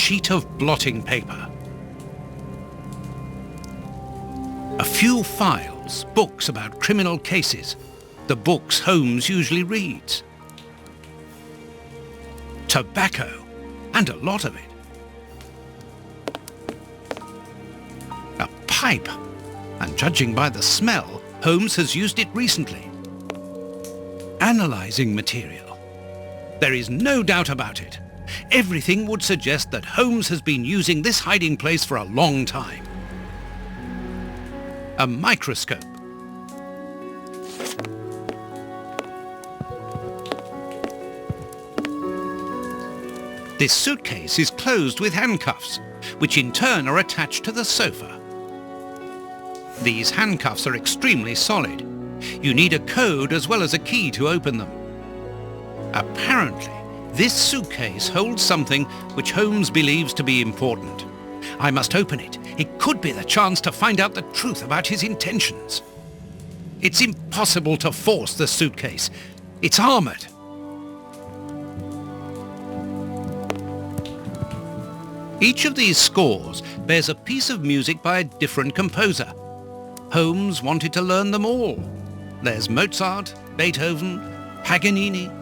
sheet of blotting paper. A few files, books about criminal cases, the books Holmes usually reads. Tobacco, and a lot of it. A pipe, and judging by the smell, Holmes has used it recently. Analysing material. There is no doubt about it. Everything would suggest that Holmes has been using this hiding place for a long time. A microscope. This suitcase is closed with handcuffs, which in turn are attached to the sofa. These handcuffs are extremely solid. You need a code as well as a key to open them. Apparently, this suitcase holds something which Holmes believes to be important. I must open it. It could be the chance to find out the truth about his intentions. It's impossible to force the suitcase. It's armoured. Each of these scores bears a piece of music by a different composer. Holmes wanted to learn them all. There's Mozart, Beethoven, Paganini.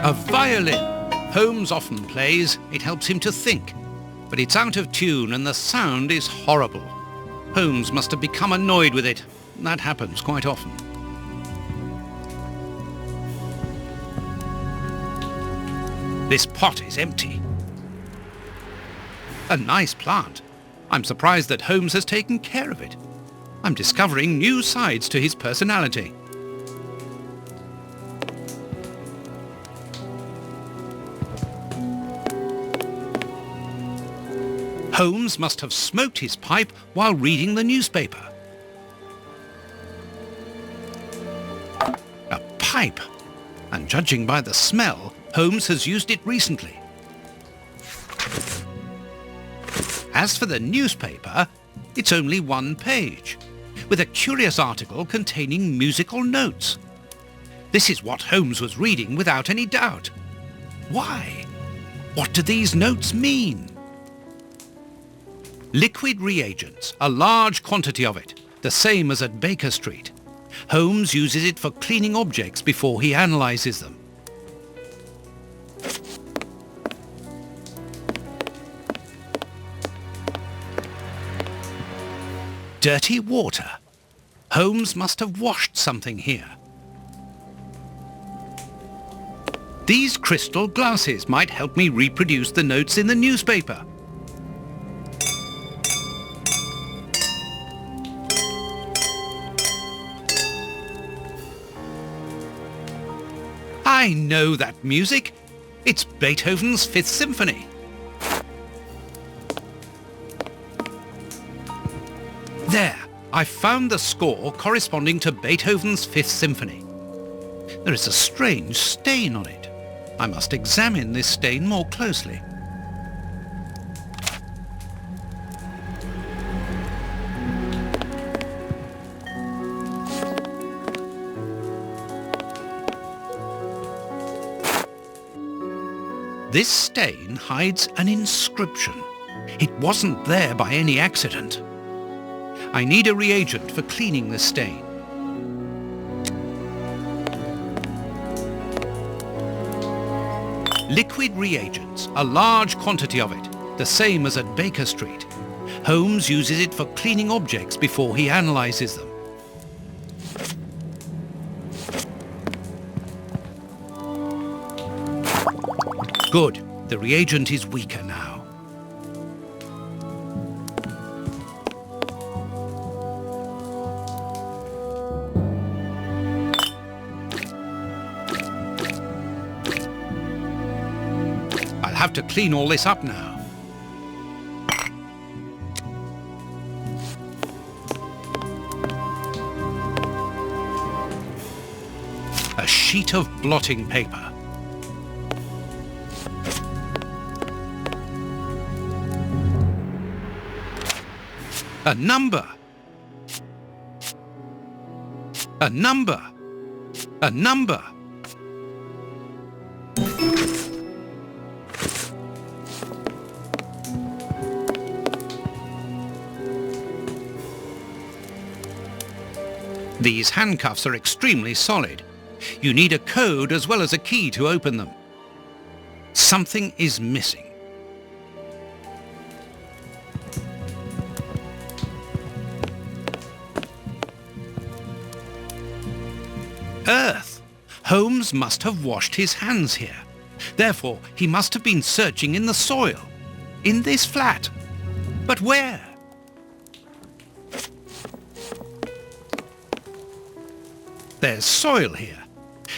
A violin. Holmes often plays. It helps him to think. But it's out of tune and the sound is horrible. Holmes must have become annoyed with it. That happens quite often. This pot is empty. A nice plant. I'm surprised that Holmes has taken care of it. I'm discovering new sides to his personality. Holmes must have smoked his pipe while reading the newspaper. A pipe. And judging by the smell, Holmes has used it recently. As for the newspaper, it's only one page, with a curious article containing musical notes. This is what Holmes was reading without any doubt. Why? What do these notes mean? Liquid reagents, a large quantity of it, the same as at Baker Street. Holmes uses it for cleaning objects before he analyses them. Dirty water. Holmes must have washed something here. These crystal glasses might help me reproduce the notes in the newspaper. I know that music. It's Beethoven's Fifth Symphony. There, I found the score corresponding to Beethoven's Fifth Symphony. There is a strange stain on it. I must examine this stain more closely. This stain hides an inscription. It wasn't there by any accident. I need a reagent for cleaning this stain. Liquid reagents, a large quantity of it, the same as at Baker Street. Holmes uses it for cleaning objects before he analyses them. Good, the reagent is weaker now. I'll have to clean all this up now. A sheet of blotting paper. A number. A number. A number. These handcuffs are extremely solid. You need a code as well as a key to open them. Something is missing. Earth! Holmes must have washed his hands here. Therefore, he must have been searching in the soil. In this flat. But where? There's soil here.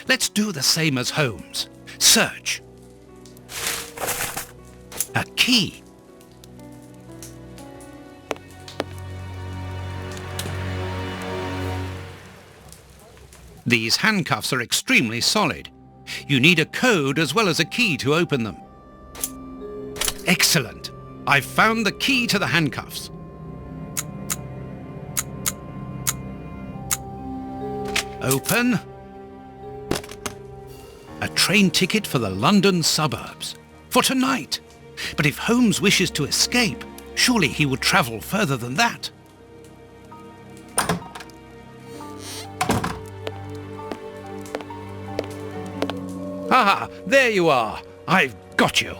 Let's do the same as Holmes. Search. A key. These handcuffs are extremely solid. You need a code as well as a key to open them. Excellent. I've found the key to the handcuffs. Open. A train ticket for the London suburbs. For tonight. But if Holmes wishes to escape, surely he would travel further than that. Ah, there you are. I've got you.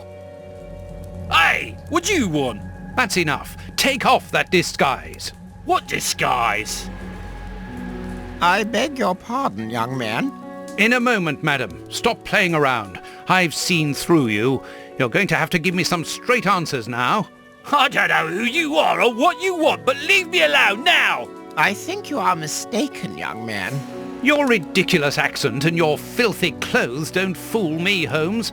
Hey, what do you want? That's enough. Take off that disguise. What disguise? I beg your pardon, young man. In a moment, madam. Stop playing around. I've seen through you. You're going to have to give me some straight answers now. I don't know who you are or what you want, but leave me alone now! I think you are mistaken, young man. Your ridiculous accent and your filthy clothes don't fool me, Holmes.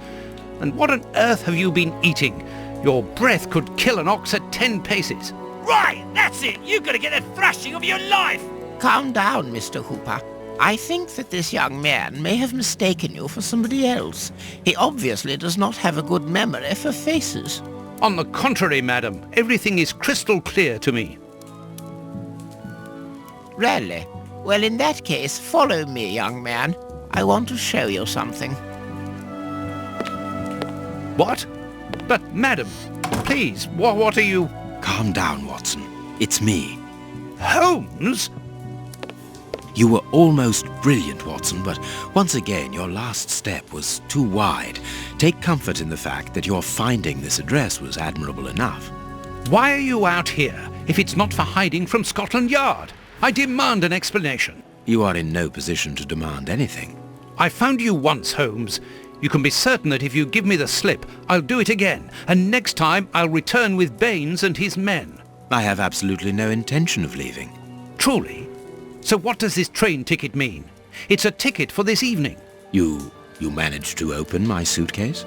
And what on earth have you been eating? Your breath could kill an ox at 10 paces. Right, that's it! You're gonna get a thrashing of your life! Calm down, Mr. Hooper. I think that this young man may have mistaken you for somebody else. He obviously does not have a good memory for faces. On the contrary, madam, everything is crystal clear to me. Really? Well, in that case, follow me, young man. I want to show you something. What? But, madam, please, what are you... Calm down, Watson. It's me. Holmes? You were almost brilliant, Watson, but once again your last step was too wide. Take comfort in the fact that your finding this address was admirable enough. Why are you out here if it's not for hiding from Scotland Yard? I demand an explanation. You are in no position to demand anything. I found you once, Holmes. You can be certain that if you give me the slip, I'll do it again, and next time I'll return with Baines and his men. I have absolutely no intention of leaving. Truly? So what does this train ticket mean? It's a ticket for this evening. You managed to open my suitcase?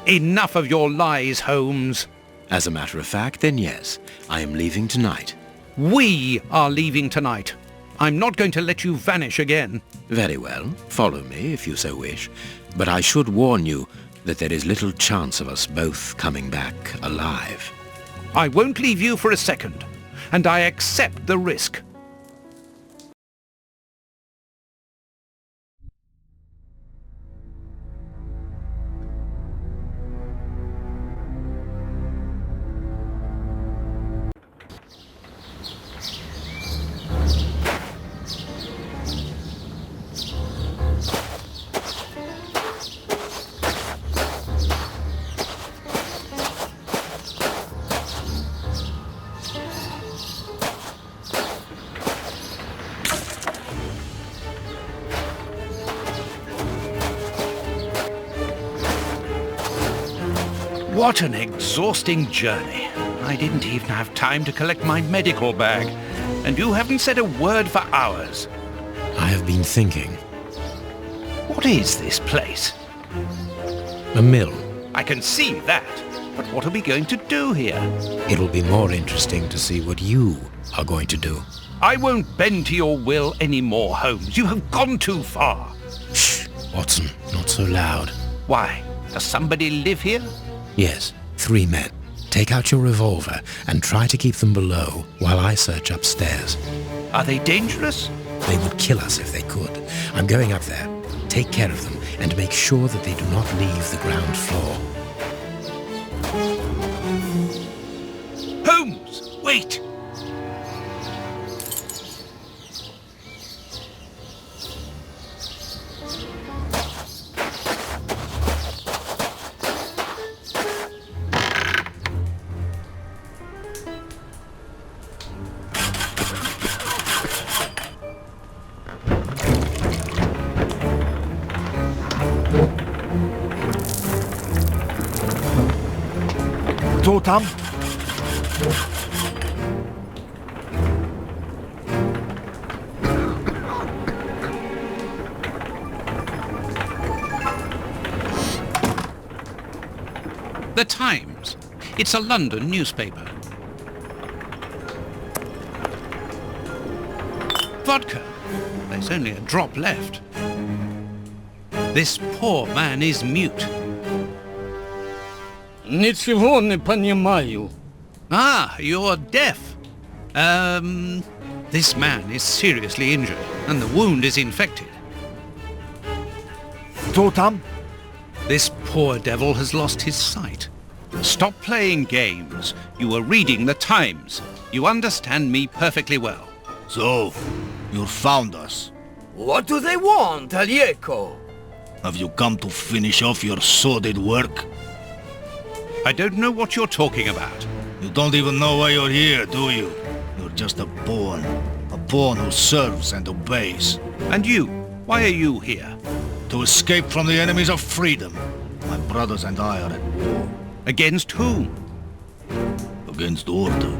Enough of your lies, Holmes. As a matter of fact, then yes, I am leaving tonight. We are leaving tonight. I'm not going to let you vanish again. Very well, follow me if you so wish. But I should warn you that there is little chance of us both coming back alive. I won't leave you for a second, and I accept the risk. What an exhausting journey. I didn't even have time to collect my medical bag, and you haven't said a word for hours. I have been thinking. What is this place? A mill. I can see that, but what are we going to do here? It'll be more interesting to see what you are going to do. I won't bend to your will anymore, Holmes. You have gone too far. Shh, Watson, not so loud. Why? Does somebody live here? Yes, 3 men. Take out your revolver and try to keep them below while I search upstairs. Are they dangerous? They would kill us if they could. I'm going up there. Take care of them and make sure that they do not leave the ground floor. Holmes, wait! Totem. The Times. It's a London newspaper. Vodka. There's only a drop left. This poor man is mute. Ничего не понимаю. Ah, you're deaf. This man is seriously injured, and the wound is infected. Totem. This poor devil has lost his sight. Stop playing games. You were reading the Times. You understand me perfectly well. So, you found us. What do they want, Alieco? Have you come to finish off your sordid work? I don't know what you're talking about. You don't even know why you're here, do you? You're just a pawn who serves and obeys. And you? Why are you here? To escape from the enemies of freedom. My brothers and I are at war. Against whom? Against order,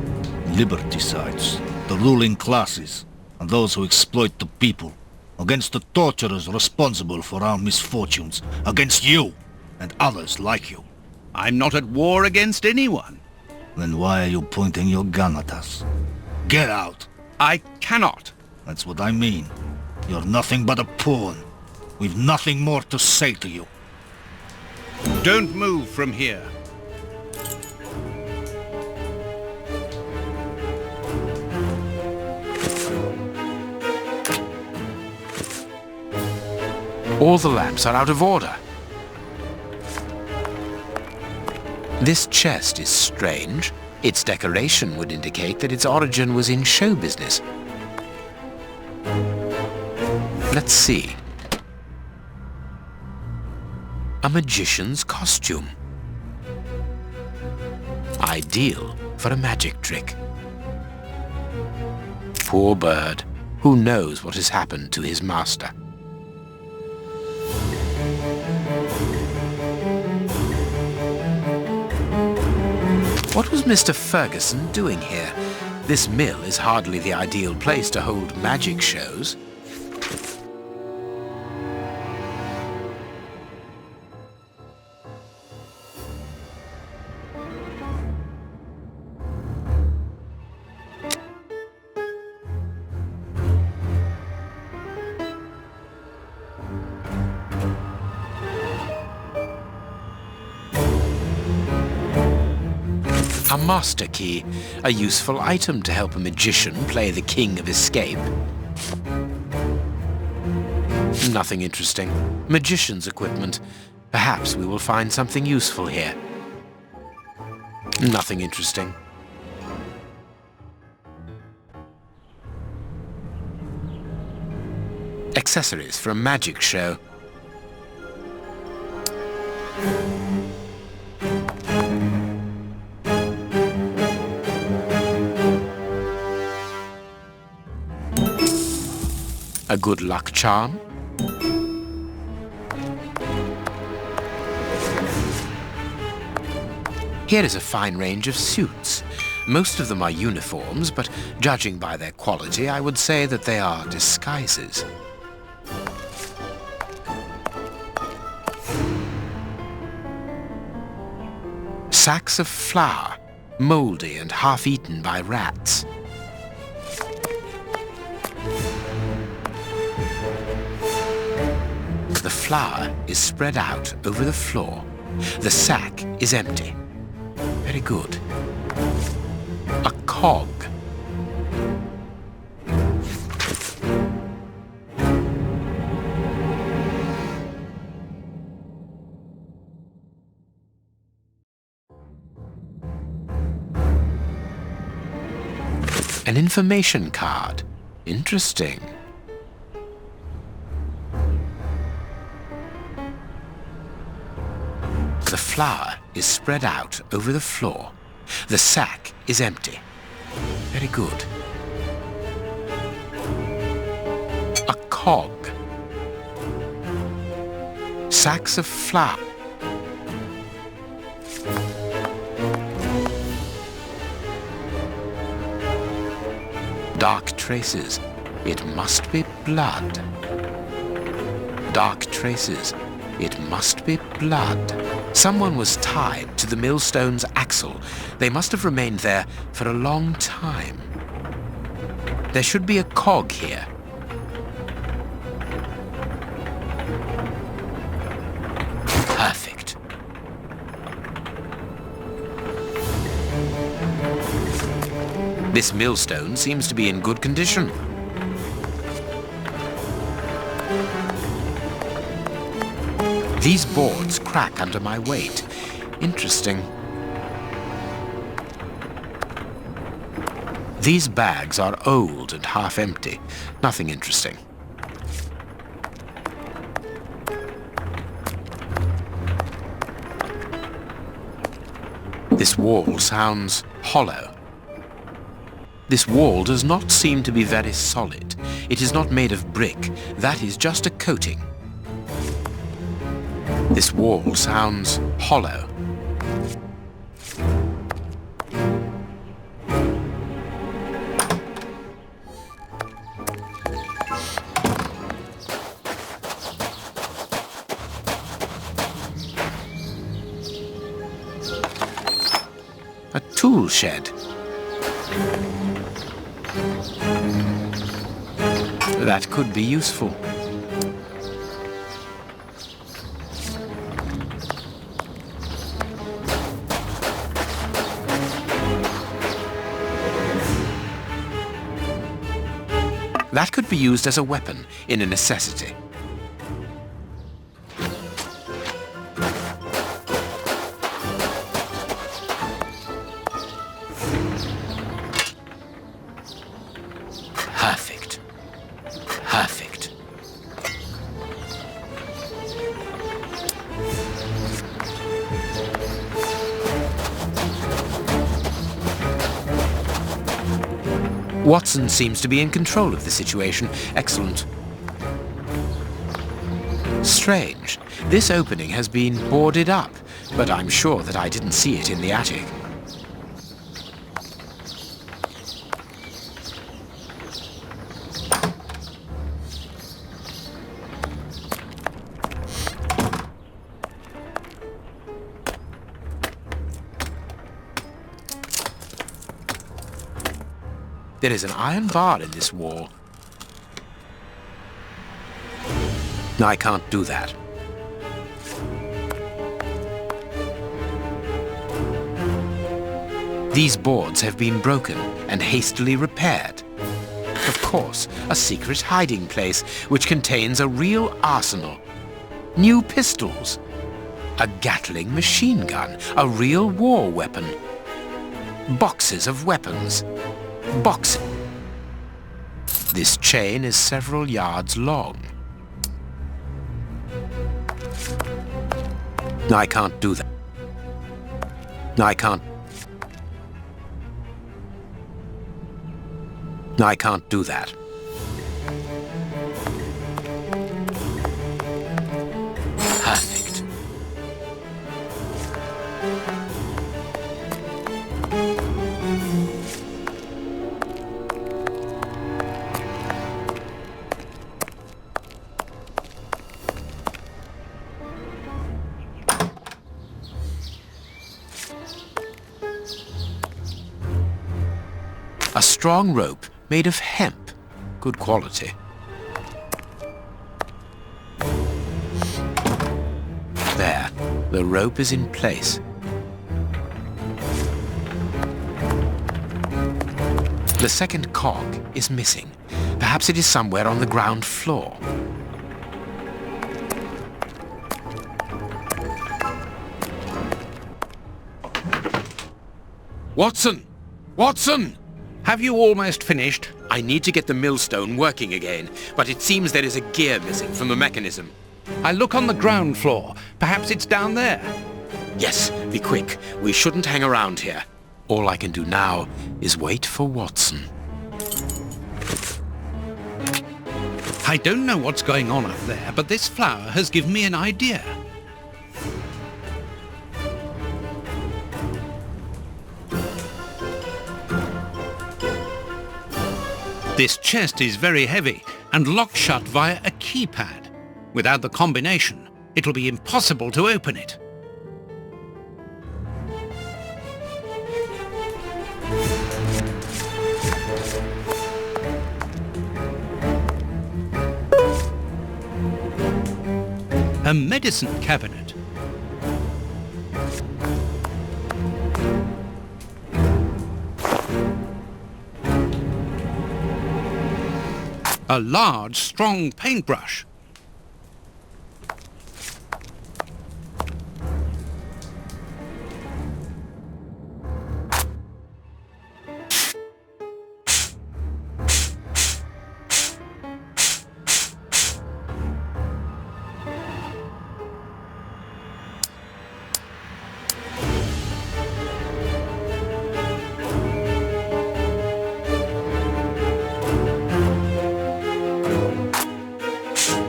liberticides, the ruling classes, and those who exploit the people. Against the torturers responsible for our misfortunes. Against you and others like you. I'm not at war against anyone. Then why are you pointing your gun at us? Get out! I cannot. That's what I mean. You're nothing but a pawn. We've nothing more to say to you. Don't move from here. All the lamps are out of order. This chest is strange. Its decoration would indicate that its origin was in show business. Let's see. A magician's costume. Ideal for a magic trick. Poor bird. Who knows what has happened to his master? What was Mr. Ferguson doing here? This mill is hardly the ideal place to hold magic shows. A master key, a useful item to help a magician play the king of escape. Nothing interesting. Magician's equipment. Perhaps we will find something useful here. Nothing interesting. Accessories for a magic show. A good luck charm. Here is a fine range of suits. Most of them are uniforms, but judging by their quality, I would say that they are disguises. Sacks of flour, moldy and half-eaten by rats. The flour is spread out over the floor. The sack is empty. Very good. A cog. An information card. Interesting. The flour is spread out over the floor. The sack is empty. Very good. A cog. Sacks of flour. traces. It must be blood. Dark traces. It must be blood. Someone was tied to the millstone's axle. They must have remained there for a long time. There should be a cog here. Perfect. This millstone seems to be in good condition. These boards crack under my weight. Interesting. These bags are old and half empty. Nothing interesting. This wall sounds hollow. This wall does not seem to be very solid. It is not made of brick. That is just a coating. This wall sounds hollow. A tool shed. That could be useful. That could be used as a weapon in a necessity. Perfect. Perfect. Watson seems to be in control of the situation. Excellent. Strange. This opening has been boarded up, but I'm sure that I didn't see it in the attic. There is an iron bar in this wall. I can't do that. These boards have been broken and hastily repaired. Of course, a secret hiding place which contains a real arsenal. New pistols. A Gatling machine gun. A real war weapon. Boxes of weapons. Box. This chain is several yards long. I can't do that. I can't do that. Perfect. A strong rope made of hemp. Good quality. There, the rope is in place. The second cog is missing. Perhaps it is somewhere on the ground floor. Watson! Watson! Have you almost finished? I need to get the millstone working again, but it seems there is a gear missing from the mechanism. I look on the ground floor. Perhaps it's down there. Yes, be quick. We shouldn't hang around here. All I can do now is wait for Watson. I don't know what's going on up there, but this flower has given me an idea. This chest is very heavy and locked shut via a keypad. Without the combination, it will be impossible to open it. A medicine cabinet. A large, strong paintbrush.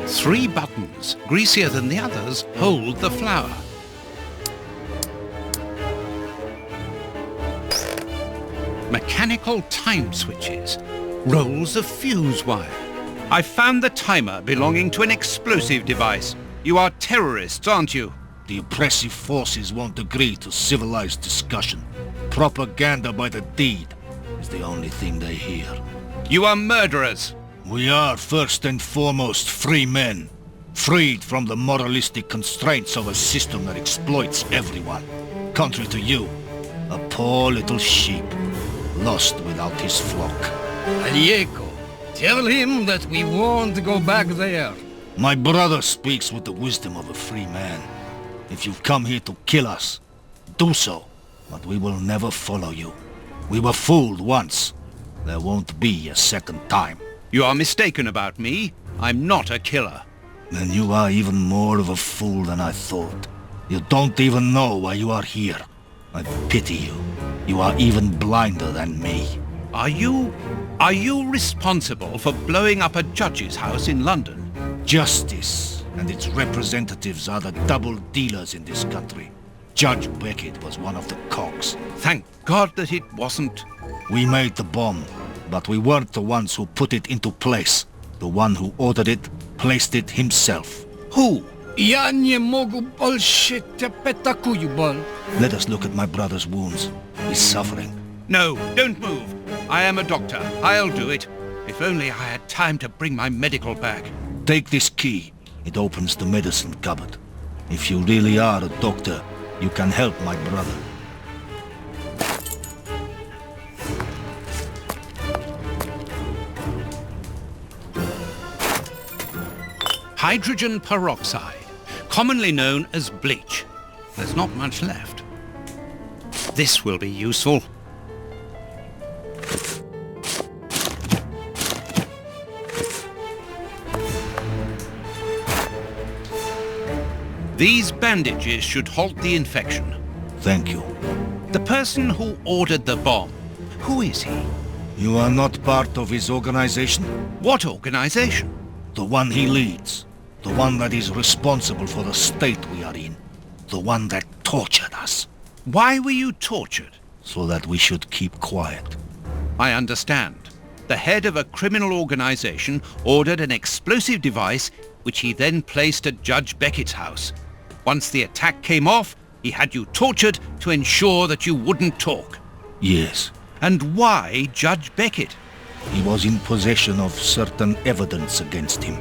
Three buttons, greasier than the others, hold the flour. Mechanical time switches, rolls of fuse wire. I found the timer belonging to an explosive device. You are terrorists, aren't you? The oppressive forces won't agree to civilized discussion. Propaganda by the deed is the only thing they hear. You are murderers. We are first and foremost free men, freed from the moralistic constraints of a system that exploits everyone. Contrary to you, a poor little sheep, lost without his flock. Diego, tell him that we won't go back there. My brother speaks with the wisdom of a free man. If you've come here to kill us, do so, but we will never follow you. We were fooled once. There won't be a second time. You are mistaken about me. I'm not a killer. Then you are even more of a fool than I thought. You don't even know why you are here. I pity you. You are even blinder than me. Are you responsible for blowing up a judge's house in London? Justice and its representatives are the double dealers in this country. Judge Beckett was one of the cogs. Thank God that it wasn't. We made the bomb, but we weren't the ones who put it into place. The one who ordered it placed it himself. Who? Ja nie mogu больше терпеть такую боль. Let us look at my brother's wounds. He's suffering. No, don't move. I am a doctor. I'll do it. If only I had time to bring my medical bag. Take this key. It opens the medicine cupboard. If you really are a doctor, you can help my brother. Hydrogen peroxide, commonly known as bleach. There's not much left. This will be useful. These bandages should halt the infection. Thank you. The person who ordered the bomb, who is he? You are not part of his organization? What organization? The one he leads. The one that is responsible for the state we are in. The one that tortured us. Why were you tortured? So that we should keep quiet. I understand. The head of a criminal organization ordered an explosive device which he then placed at Judge Beckett's house. Once the attack came off, he had you tortured to ensure that you wouldn't talk. Yes. And why Judge Beckett? He was in possession of certain evidence against him.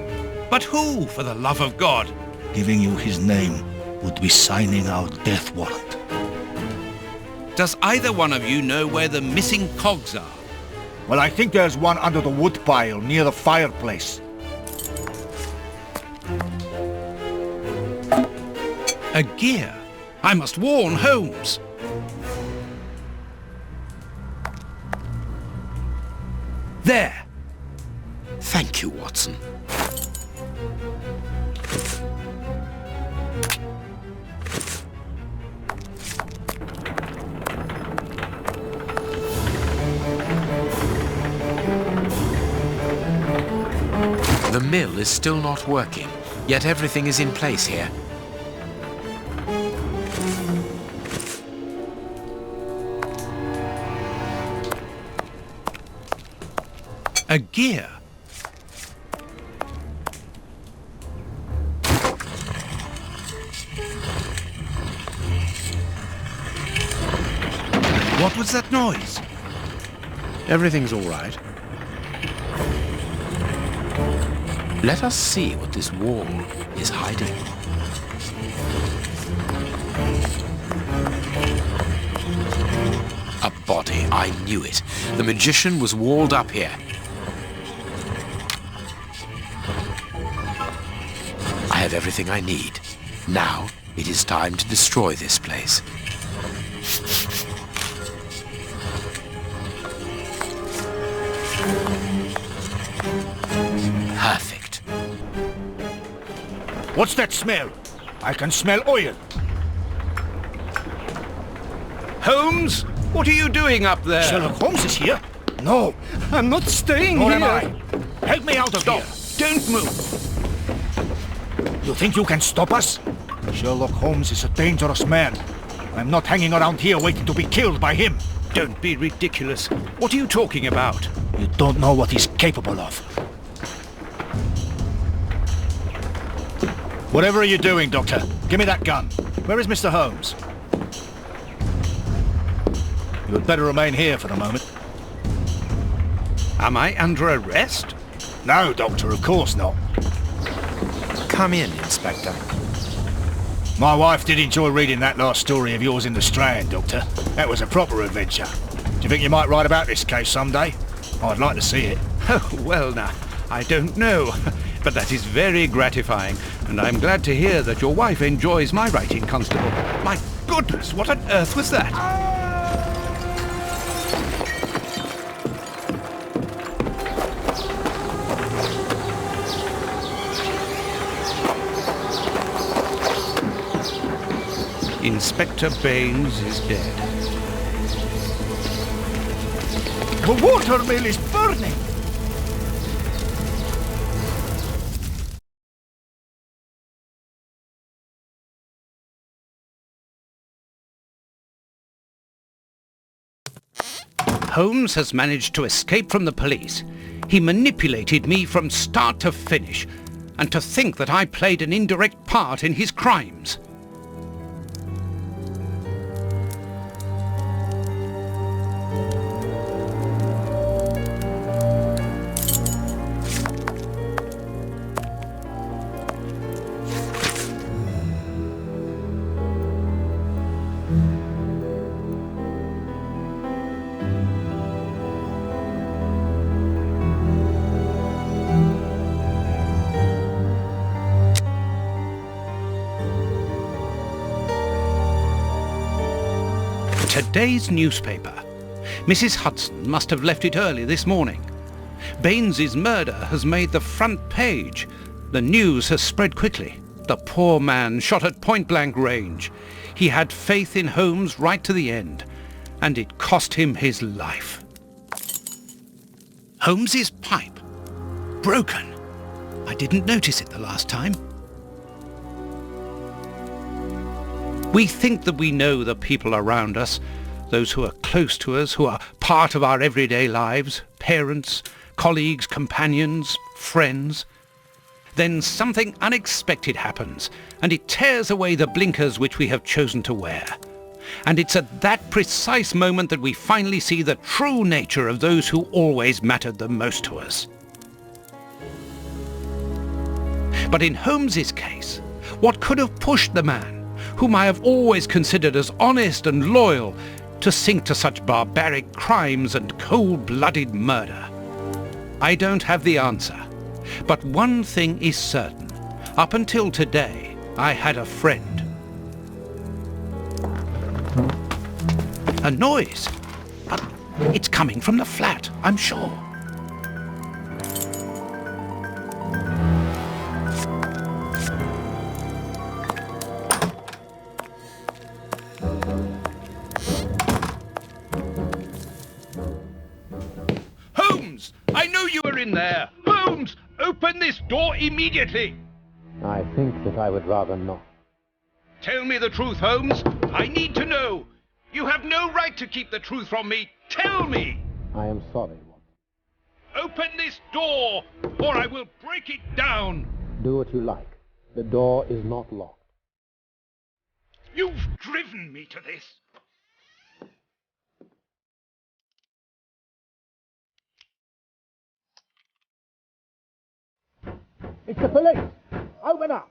But who, for the love of God? Giving you his name would be signing our death warrant. Does either one of you know where the missing cogs are? Well, I think there's one under the wood pile near the fireplace. A gear. I must warn Holmes. There. Thank you, Watson. The mill is still not working, yet everything is in place here. A gear. What was that noise? Everything's all right. Let us see what this wall is hiding. A body, I knew it. The magician was walled up here. I have everything I need. Now it is time to destroy this place. Perfect. What's that smell? I can smell oil. Holmes, what are you doing up there? Sherlock Holmes is here? No, I'm not staying nor here. am I. Help me out of here. Don't move. You think you can stop us? Sherlock Holmes is a dangerous man. I'm not hanging around here waiting to be killed by him. Don't be ridiculous. What are you talking about? You don't know what he's capable of. Whatever are you doing, Doctor? Give me that gun. Where is Mr. Holmes? You had better remain here for the moment. Am I under arrest? No, Doctor, of course not. Come in, Inspector. My wife did enjoy reading that last story of yours in the Strand, Doctor. That was a proper adventure. Do you think you might write about this case someday? I'd like to see it. Oh, well now, I don't know. But that is very gratifying, and I'm glad to hear that your wife enjoys my writing, Constable. My goodness, what on earth was that? Inspector Baines is dead. The watermill is burning! Holmes has managed to escape from the police. He manipulated me from start to finish, and to think that I played an indirect part in his crimes. Today's newspaper. Mrs. Hudson must have left it early this morning. Baines's murder has made the front page. The news has spread quickly. The poor man shot at point-blank range. He had faith in Holmes right to the end, and it cost him his life. Holmes's pipe. Broken. I didn't notice it the last time. We think that we know the people around us, those who are close to us, who are part of our everyday lives, parents, colleagues, companions, friends. Then something unexpected happens, and it tears away the blinkers which we have chosen to wear. And it's at that precise moment that we finally see the true nature of those who always mattered the most to us. But in Holmes's case, what could have pushed the man, whom I have always considered as honest and loyal, to sink to such barbaric crimes and cold-blooded murder? I don't have the answer, but one thing is certain. Up until today, I had a friend. A noise, but it's coming from the flat, I'm sure. I know you are in there! Holmes! Open this door immediately! I think that I would rather not. Tell me the truth, Holmes! I need to know! You have no right to keep the truth from me! Tell me! I am sorry, Watson. Open this door, or I will break it down. Do what you like. The door is not locked. You've driven me to this. It's the police! Open up!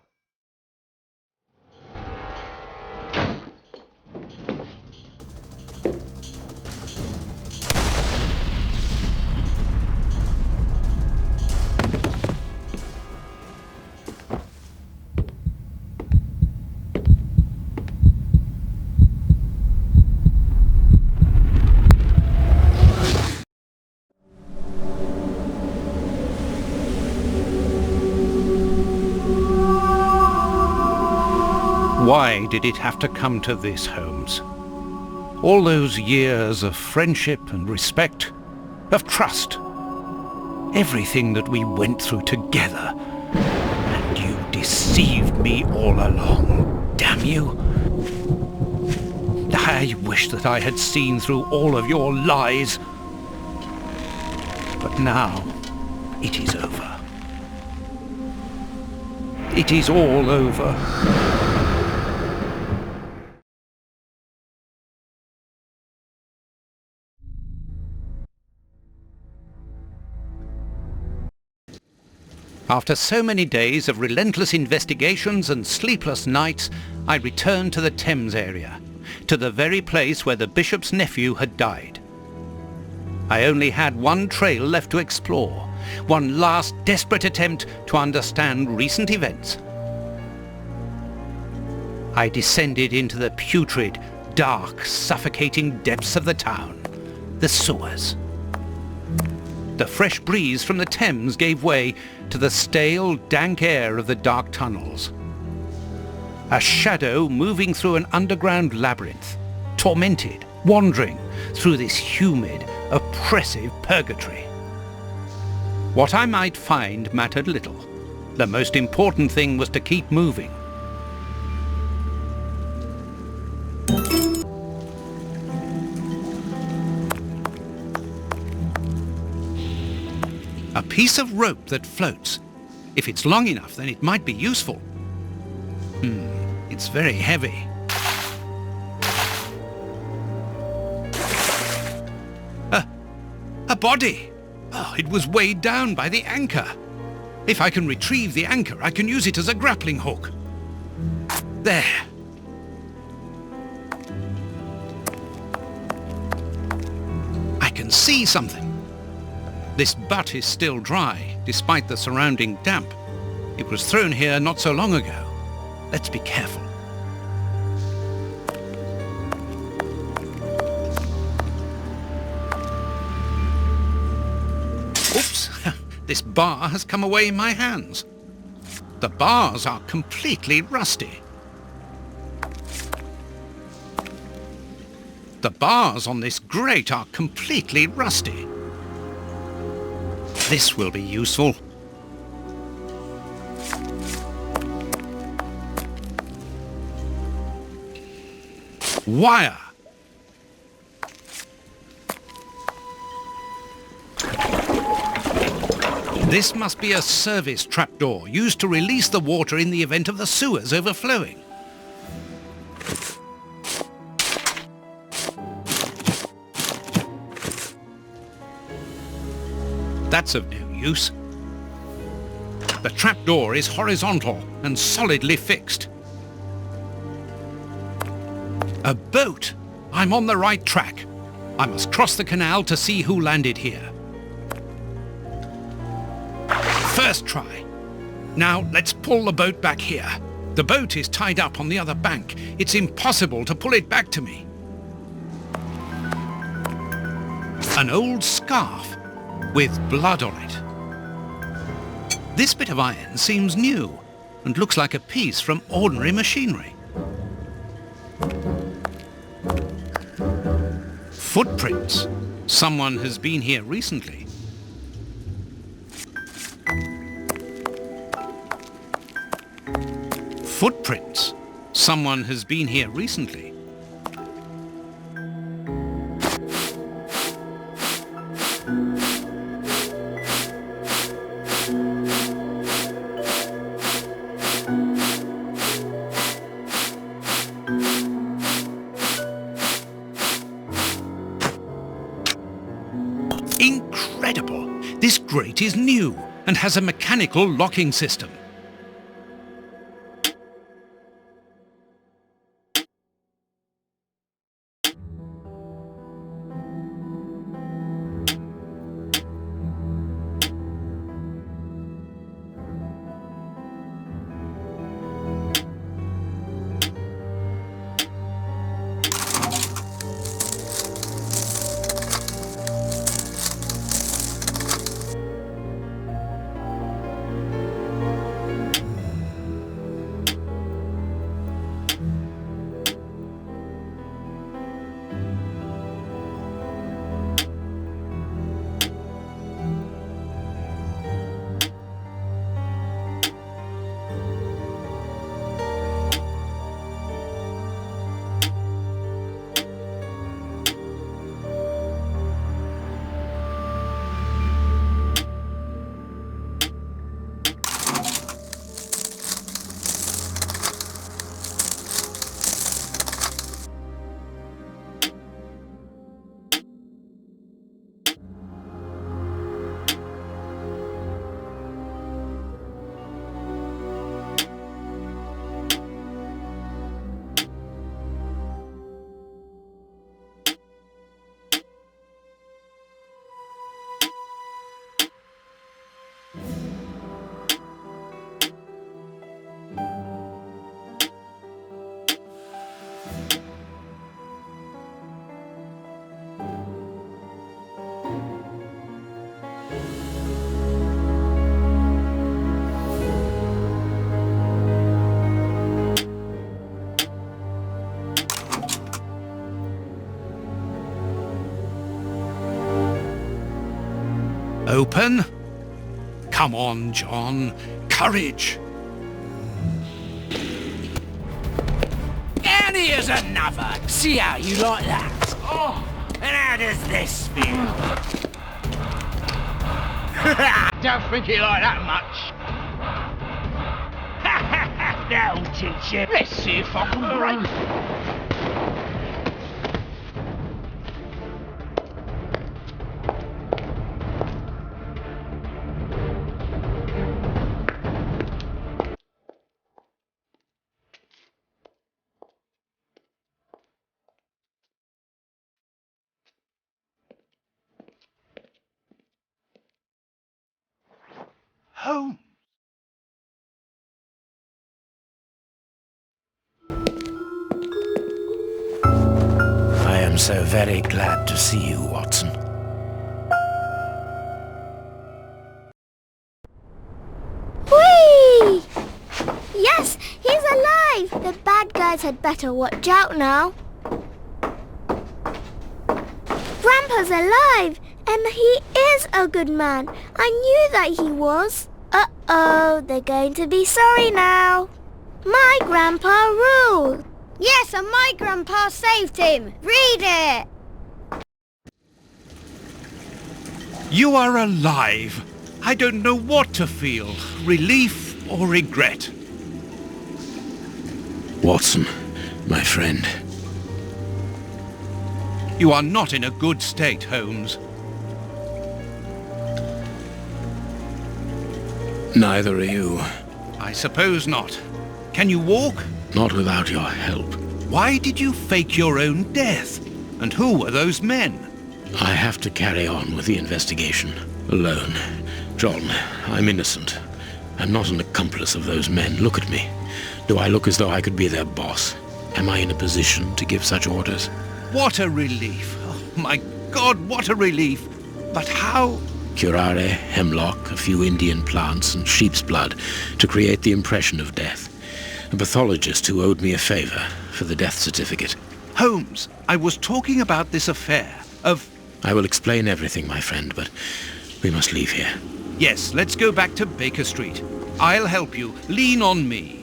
Why did it have to come to this, Holmes? All those years of friendship and respect, of trust, everything that we went through together, and you deceived me all along, damn you. I wish that I had seen through all of your lies. But now, it is over. It is all over. After so many days of relentless investigations and sleepless nights, I returned to the Thames area, to the very place where the bishop's nephew had died. I only had one trail left to explore, one last desperate attempt to understand recent events. I descended into the putrid, dark, suffocating depths of the town, the sewers. The fresh breeze from the Thames gave way to the stale, dank air of the dark tunnels. A shadow moving through an underground labyrinth, tormented, wandering through this humid, oppressive purgatory. What I might find mattered little. The most important thing was to keep moving. A piece of rope that floats. If it's long enough, then it might be useful. It's very heavy. A body! Oh, it was weighed down by the anchor. If I can retrieve the anchor, I can use it as a grappling hook. There. I can see something. This butt is still dry, despite the surrounding damp. It was thrown here not so long ago. Let's be careful. Oops! This bar has come away in my hands. The bars are completely rusty. The bars on this grate are completely rusty. This will be useful. Wire. This must be a service trapdoor used to release the water in the event of the sewers overflowing. That's of no use. The trapdoor is horizontal and solidly fixed. A boat! I'm on the right track. I must cross the canal to see who landed here. First try. Now let's pull the boat back here. The boat is tied up on the other bank. It's impossible to pull it back to me. An old scarf with blood on it. This bit of iron seems new and looks like a piece from ordinary machinery. Footprints. Someone has been here recently. Footprints. Someone has been here recently. incredible. This grate is new and has a mechanical locking system. Open? Come on, John. Courage. And here's another. See how you like that? Oh, and how does this feel? Don't think you like that much. That'll teach you. Let's see if I can break. Home. I am so very glad to see you, Watson. Whee! Yes, he's alive! The bad guys had better watch out now. Grandpa's alive! And he is a good man. I knew that he was. Uh-oh, they're going to be sorry now. My grandpa ruled. Yes, and my grandpa saved him. Read it. You are alive. I don't know what to feel. Relief or regret. Watson, my friend. You are not in a good state, Holmes. Neither are you. I suppose not. Can you walk? Not without your help. Why did you fake your own death? And who were those men? I have to carry on with the investigation. Alone. John, I'm innocent. I'm not an accomplice of those men. Look at me. Do I look as though I could be their boss? Am I in a position to give such orders? What a relief. Oh, my God, what a relief. But how? Curare, hemlock, a few Indian plants, and sheep's blood to create the impression of death. A pathologist who owed me a favor for the death certificate. Holmes, I was talking about this affair of... I will explain everything, my friend, but we must leave here. Yes, let's go back to Baker Street. I'll help you. Lean on me.